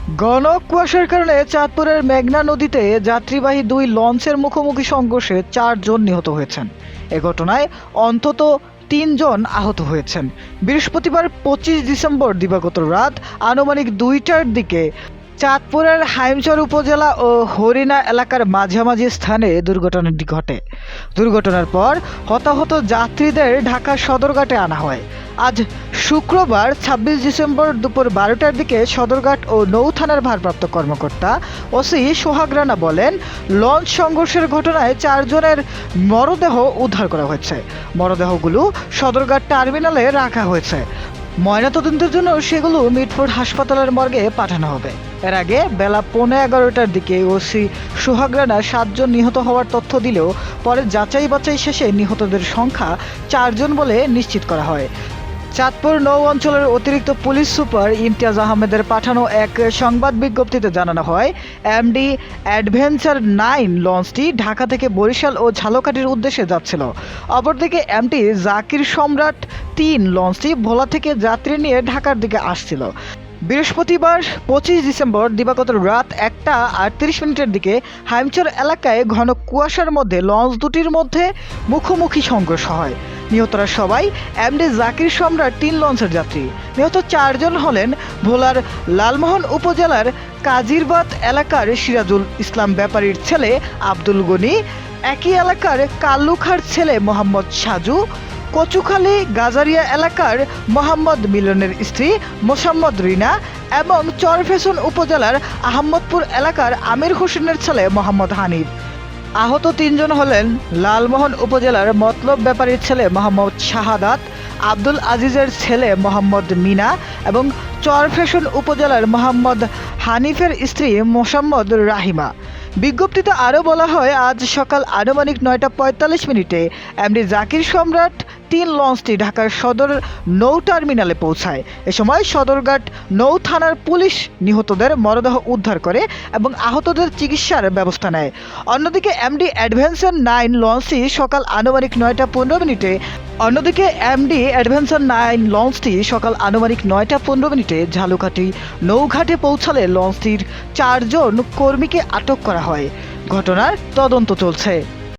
ঘন কুয়াশার কারণে চাঁদপুরের মেঘনা নদীতে যাত্রীবাহী দুই লঞ্চের মুখোমুখি সংঘর্ষে 4 জন নিহত হয়েছেন। এ ঘটনায় অন্তত 3 জন আহত হয়েছেন। বৃহস্পতিবার 25 ডিসেম্বর দিবাগত রাত আনুমানিক 2টার দিকে চাঁদপুরের হাইমচর উপজেলা ও হরিণা এলাকার মাঝামাঝি স্থানে দুর্ঘটনাটি ঘটে। দুর্ঘটনার পর হতাহত যাত্রীদের ঢাকা সদরঘাটে আনা হয়। আজ শুক্রবার 26 ডিসেম্বর দুপুর 12টার দিকে সদরঘাট ও নৌ থানার ভারপ্রাপ্ত কর্মকর্তা ওসি সোহাগ রানা বলেন, লঞ্চ সংঘর্ষের ঘটনায় 4 জনের মরদেহ উদ্ধার করা হয়েছে। মরদেহগুলো সদরঘাট টার্মিনালে রাখা হয়েছে। ময়নাতদন্তের জন্য সেগুলো মিটফোর্ড হাসপাতালের মর্গে পাঠানো হবে। এর আগে বেলা 11:15টার দিকে ওসি সোহাগ রানা 7 জন নিহত হওয়ার তথ্য দিলেও পরে যাচাই বাছাই শেষে নিহতদের সংখ্যা 4 জন বলে নিশ্চিত করা হয়। চাঁদপুর নৌ অঞ্চলের অতিরিক্ত পুলিশ সুপার ইমতিয়াজ আহমেদের পাঠানো এক সংবাদ বিজ্ঞপ্তিতে জানানো হয়, এমডি অ্যাডভেঞ্চার 9 লঞ্চটি ঢাকা থেকে বরিশাল ও ঝালকাঠির উদ্দেশ্যে যাচ্ছিল। অপরদিকে এমটি জাকির সম্রাট 3 লঞ্চটি ভোলা থেকে যাত্রী নিয়ে ঢাকার দিকে আসছিল। বৃহস্পতিবার 25 ডিসেম্বর দিবাগত রাত 1:38 দিকে হাইমচর এলাকায় ঘন কুয়াশার মধ্যে লঞ্চ দুটির মধ্যে মুখোমুখি সংঘর্ষ হয়। নিহতরা সবাই এমডি জাকির সম্রাট 3 লঞ্চের যাত্রী। নিহত 4 জন হলেন ভোলার লালমোহন উপজেলার কাজিরবাদ এলাকার সিরাজুল ইসলাম ব্যাপারীর ছেলে আব্দুল গনি, একই এলাকার কাল্লুখার ছেলে মোহাম্মদ সাজু, কচুখালী গাজারিয়া এলাকার মোহাম্মদ মিলনের স্ত্রী মোসাম্মদ রিনা এবং চরফেশন উপজেলার আহমদপুর এলাকার আমির হোসেনের ছেলে মোহাম্মদ হানিফ। আহত 3 জন হলেন লালমোহন উপজেলার মতলব ব্যাপারীর ছেলে মোহাম্মদ শাহাদাত, আব্দুল আজিজের ছেলে মোহাম্মদ মিনা এবং চরফেশন উপজেলার মোহাম্মদ হানিফের স্ত্রী মোসাম্মদ রাহিমা। বিজ্ঞপ্তিতে আরও বলা হয়, আজ সকাল আনুমানিক 9:45 এমডি জাকির সম্রাট 3 লঞ্চটি ঢাকার সদর নৌ টার্মিনালে পৌঁছায়। এ সময় সদরঘাট নৌ থানার পুলিশ নিহতদের মরদেহ উদ্ধার করে এবং আহতদের চিকিৎসার ব্যবস্থা নেয়। অন্যদিকে এমডি অ্যাডভেঞ্চার 9 লঞ্চটি সকাল আনুমানিক 9:15 ঝালকাঠি নৌঘাটে পৌঁছালে লঞ্চটির 4 জন কর্মীকে আটক করা হয়। ঘটনার তদন্ত চলছে।